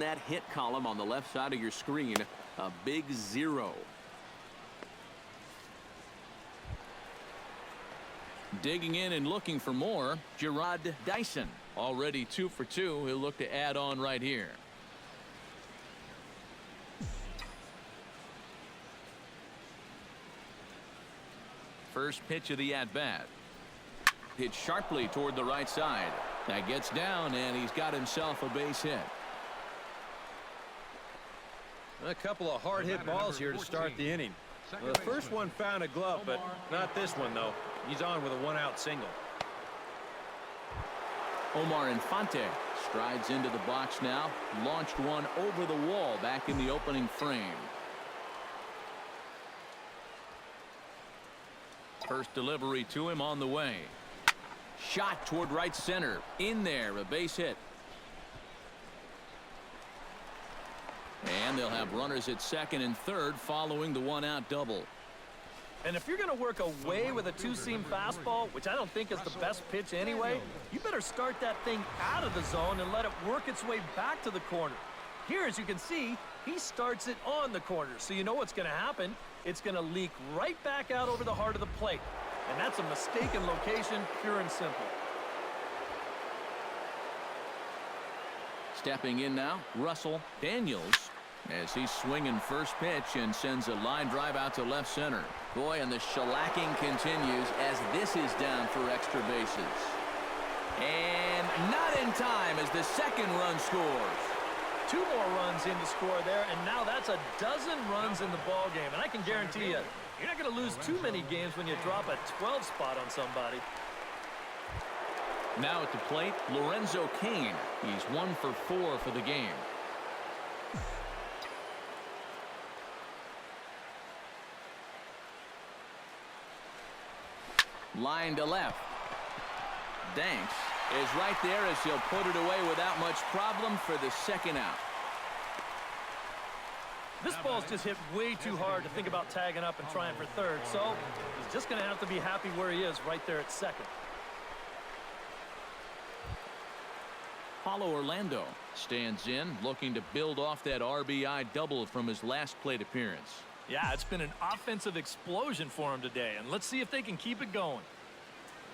that hit column on the left side of your screen, a big 0. Digging in and looking for more, Gerard Dyson. Already 2 for 2. He'll look to add on right here. First pitch of the at-bat. Hit sharply toward the right side. That gets down, and he's got himself a base hit. A couple of hard-hit balls here to start the inning. The first one found a glove, but not this one, though. He's on with a 1-out single. Omar Infante strides into the box now. Launched one over the wall back in the opening frame. First delivery to him on the way. Shot toward right center. In there, a base hit. And they'll have runners at second and third following the 1-out double. And if you're going to work away with a two-seam fastball, which I don't think is the best pitch anyway, you better start that thing out of the zone and let it work its way back to the corner. Here, as you can see, he starts it on the corner, so you know what's going to happen. It's going to leak right back out over the heart of the plate. And that's a mistaken location, pure and simple. Stepping in now, Russell Daniels, as he's swinging first pitch and sends a line drive out to left center. Boy, and the shellacking continues as this is down for extra bases. And not in time as the second run scores. 2 more runs in to score there, and now that's a dozen runs in the ball game. And I can guarantee you, you're not going to lose too many games when you drop a 12 spot on somebody. Now at the plate, Lorenzo Cain. He's 1 for 4 for the game. Line to left. Danks is right there as he'll put it away without much problem for the second out. This ball's just hit way too hard to think about tagging up and trying for third, so he's just going to have to be happy where he is right there at second. Paulo Orlando stands in, looking to build off that RBI double from his last plate appearance. Yeah, it's been an offensive explosion for him today, and let's see if they can keep it going.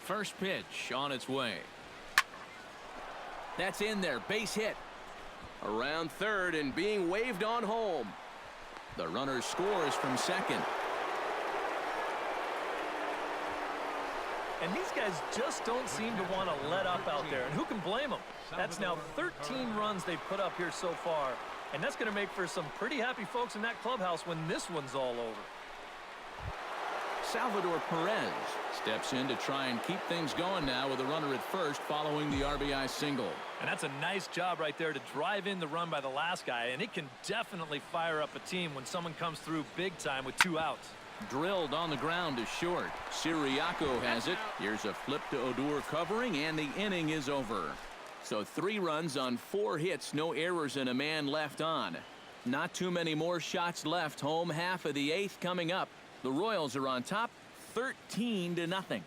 First pitch on its way. That's in there, base hit. Around third and being waved on home. The runner scores from second. And these guys just don't seem to want to let up out there, and who can blame them? That's now 13 runs they've put up here so far, and that's going to make for some pretty happy folks in that clubhouse when this one's all over. Salvador Perez steps in to try and keep things going now with a runner at first following the RBI single. And that's a nice job right there to drive in the run by the last guy, and it can definitely fire up a team when someone comes through big time with 2 outs. Drilled on the ground to short. Siriaco has it. Here's a flip to Odor covering, and the inning is over. So 3 runs on 4 hits, no errors, and a man left on. Not too many more shots left. Home half of the 8th coming up. The Royals are on top, 13-0.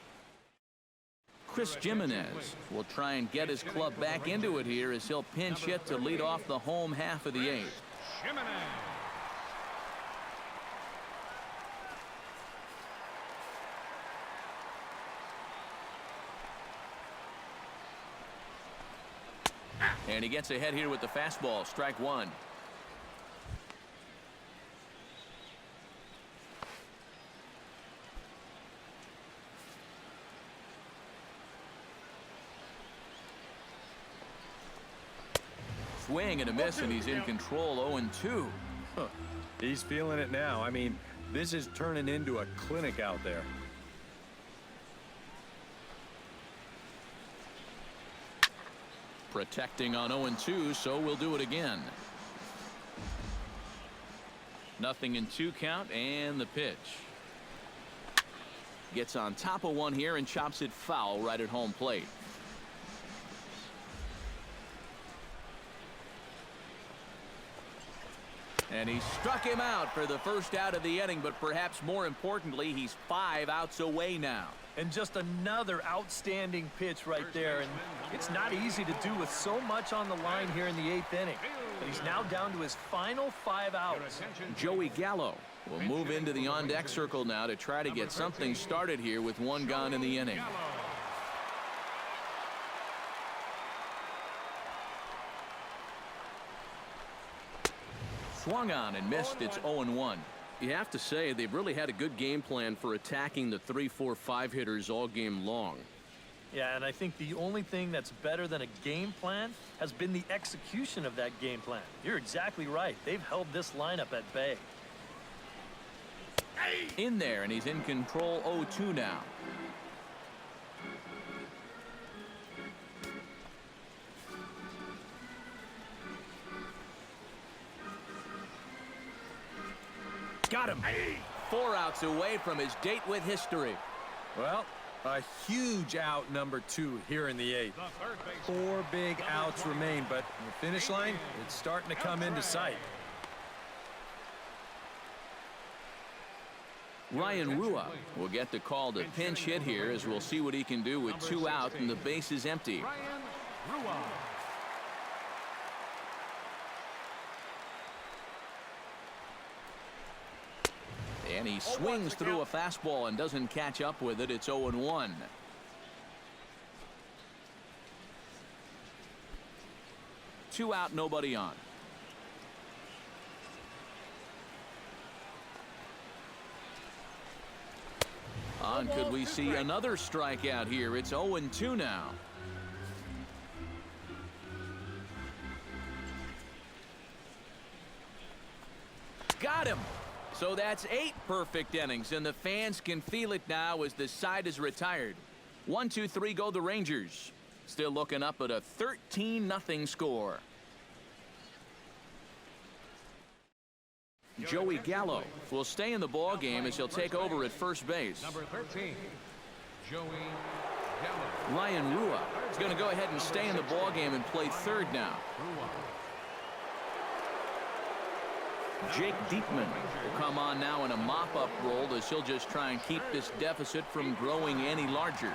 Chris Jimenez will try and get his club back into it here as he'll pinch hit to lead off the home half of the 8th. And he gets ahead here with the fastball, strike 1. Swing and a miss, and he's in control. 0-2. He's feeling it now. I mean, this is turning into a clinic out there. Protecting on 0-2, so we'll do it again. Nothing in 2 count, and the pitch. Gets on top of one here and chops it foul right at home plate. And he struck him out for the first out of the inning, but perhaps more importantly, he's 5 outs away now. And just another outstanding pitch right there. And it's not easy to do with so much on the line here in the 8th inning. But he's now down to his final 5 outs. Joey Gallo will move into the on-deck circle now to try to get something started here with 1 gone in the inning. Swung on and missed. It's 0-1. You have to say they've really had a good game plan for attacking the 3, 4, 5 hitters all game long. Yeah, and I think the only thing that's better than a game plan has been the execution of that game plan. You're exactly right. They've held this lineup at bay. In there, and he's in control. 0-2 now. Got him. 4 outs away from his date with history. Well, a huge out, number 2 here in the 8th. 4 big outs remain, but the finish line, it's starting to come into sight. Ryan Rua will get the call to pinch hit here, as we'll see what he can do with 2 out and the base is empty. And he swings through a fastball and doesn't catch up with it. It's 0-1. Two out, nobody on. Could we see another strikeout here? It's 0-2 now. Got him. So that's 8 perfect innings, and the fans can feel it now as the side is retired. 1-2-3 go the Rangers. Still looking up at a 13-0 score. Joey Gallo will stay in the ball game as he'll take over at first base. Number 13, Joey Gallo. Ryan Rua is going to go ahead and stay in the ball game and play third now. Jake Diekman will come on now in a mop-up role as he'll just try and keep this deficit from growing any larger.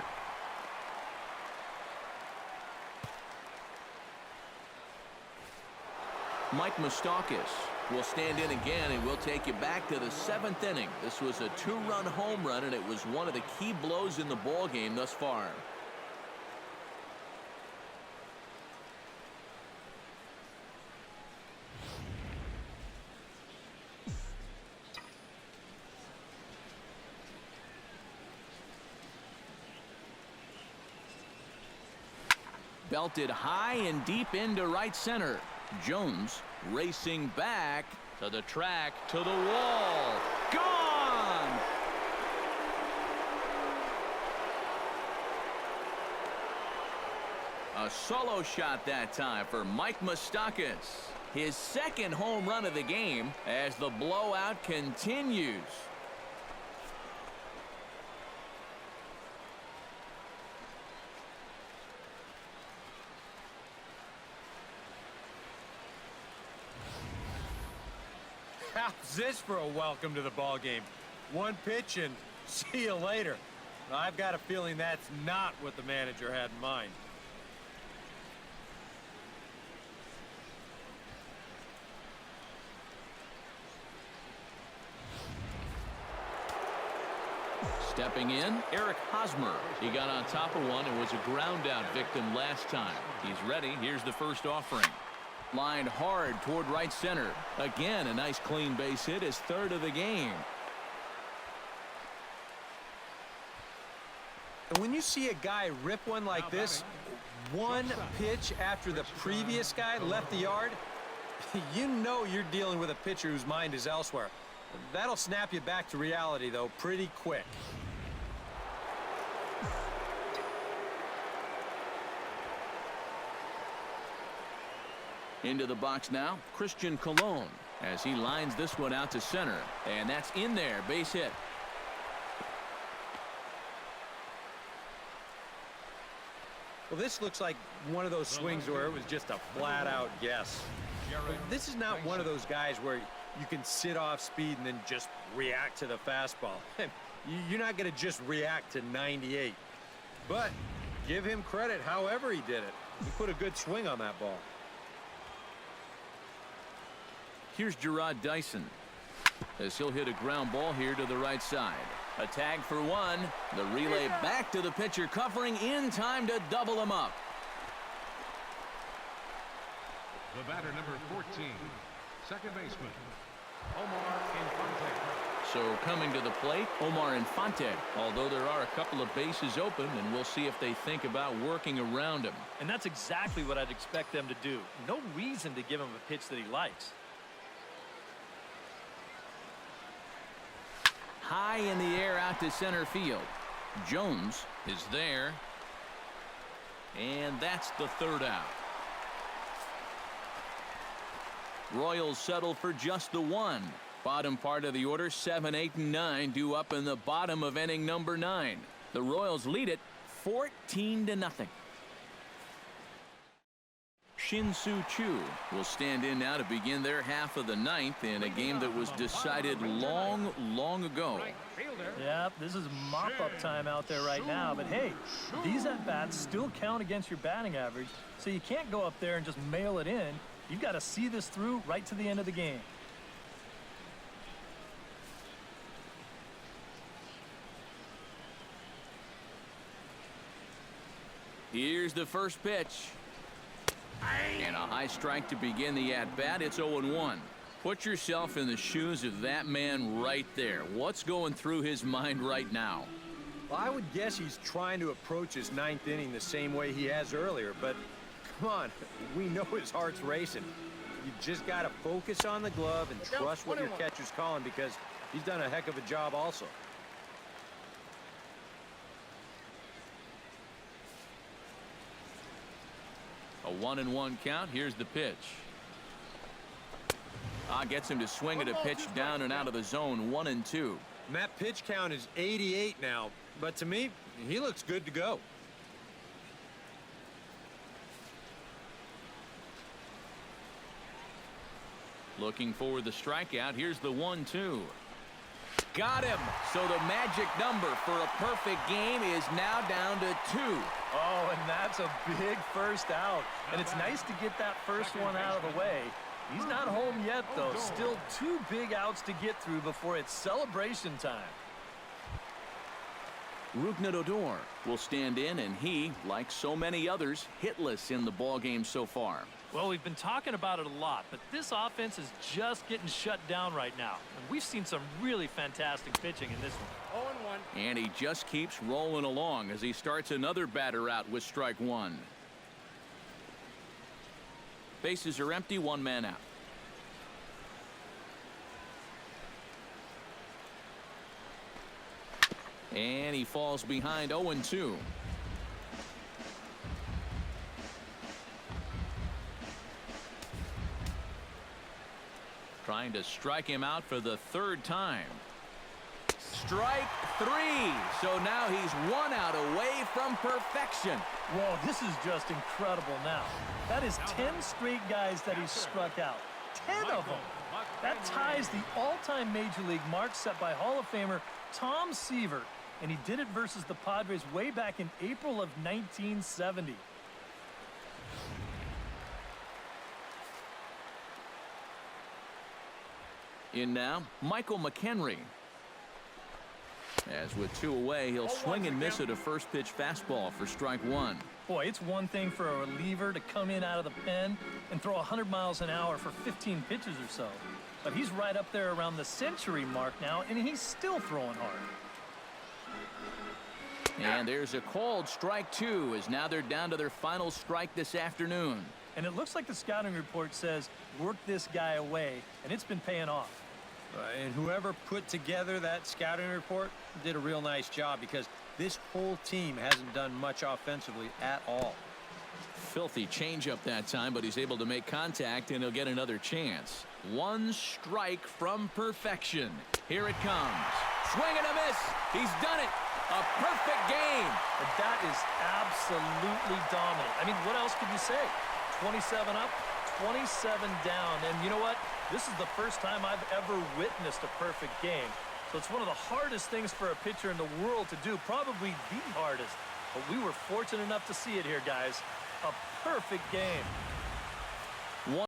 Mike Moustakas will stand in again, and we'll take you back to the 7th inning. This was a 2-run home run, and it was one of the key blows in the ball game thus far. Belted high and deep into right center. Jones racing back to the track, to the wall. Gone! A solo shot that time for Mike Moustakas. His 2nd home run of the game as the blowout continues. How's this for a welcome to the ball game? 1 pitch and see you later. I've got a feeling that's not what the manager had in mind. Stepping in, Eric Hosmer. He got on top of one and was a ground out victim last time. He's ready. Here's the first offering. Lined hard toward right center. Again, a nice clean base hit, his 3rd of the game. And when you see a guy rip one like this, 1 pitch after the previous guy left the yard, you know you're dealing with a pitcher whose mind is elsewhere. That'll snap you back to reality, though, pretty quick. Into the box now, Christian Colon, as he lines this one out to center. And that's in there, base hit. Well, this looks like one of those swings where it was just a flat-out guess. This is not one of those guys where you can sit off speed and then just react to the fastball. You're not going to just react to 98. But give him credit however he did it. He put a good swing on that ball. Here's Gerard Dyson as he'll hit a ground ball here to the right side. A tag for one. The relay back to the pitcher, covering in time to double him up. The batter, number 14, second baseman, Omar Infante. So coming to the plate, Omar Infante. Although there are a couple of bases open, and we'll see if they think about working around him. And that's exactly what I'd expect them to do. No reason to give him a pitch that he likes. High in the air out to center field. Jones is there. And that's the third out. Royals settle for just the one. Bottom part of the order, 7, 8, and 9 due up in the bottom of inning number 9. The Royals lead it 14-0. Shin-Soo Choo will stand in now to begin their half of the ninth in a game that was decided long, long ago. Yeah, this is mop-up time out there right now. But hey, these at-bats still count against your batting average, so you can't go up there and just mail it in. You've got to see this through right to the end of the game. Here's the first pitch. And a high strike to begin the at-bat. It's 0-1. Put yourself in the shoes of that man right there. What's going through his mind right now? Well, I would guess he's trying to approach his 9th inning the same way he has earlier, but come on, we know his heart's racing. You just got to focus on the glove and trust what your catcher's calling, because he's done a heck of a job also. A 1-1 count. Here's the pitch. Gets him to swing at a pitch down and out of the zone. 1-2. And that pitch count is 88 now, but to me, he looks good to go. Looking for the strikeout. Here's the 1-2. Got him. So the magic number for a perfect game is now down to 2. Oh, and that's a big first out. And it's nice to get that first one out of the way. He's not home yet, though. Still 2 big outs to get through before it's celebration time. Rougned Odor will stand in, and he, like so many others, hitless in the ballgame so far. Well, we've been talking about it a lot, but this offense is just getting shut down right now. And we've seen some really fantastic pitching in this one. 0-1. And he just keeps rolling along as he starts another batter out with strike 1. Bases are empty, 1 man out. And he falls behind 0-2. Trying to strike him out for the 3rd time. Strike 3. So now he's 1 out away from perfection. Whoa, this is just incredible now. That is 10 straight guys that he's struck out. 10 of them. That ties the all-time Major League mark set by Hall of Famer Tom Seaver. And he did it versus the Padres way back in April of 1970. In now, Michael McHenry. As with 2 away, he'll swing and miss at a first pitch fastball for strike 1. Boy, it's one thing for a reliever to come in out of the pen and throw 100 miles an hour for 15 pitches or so. But he's right up there around the century mark now, and he's still throwing hard. And there's a called strike 2, as now they're down to their final strike this afternoon. And it looks like the scouting report says, work this guy away, and it's been paying off. And whoever put together that scouting report did a real nice job, because this whole team hasn't done much offensively at all. Filthy changeup that time, but he's able to make contact, and he'll get another chance. 1 strike from perfection. Here it comes. Swing and a miss. He's done it. A perfect game. But that is absolutely dominant. I mean, what else could you say? 27 up, 27 down. And you know what? This is the first time I've ever witnessed a perfect game. So it's one of the hardest things for a pitcher in the world to do, probably the hardest. But we were fortunate enough to see it here, guys. A perfect game.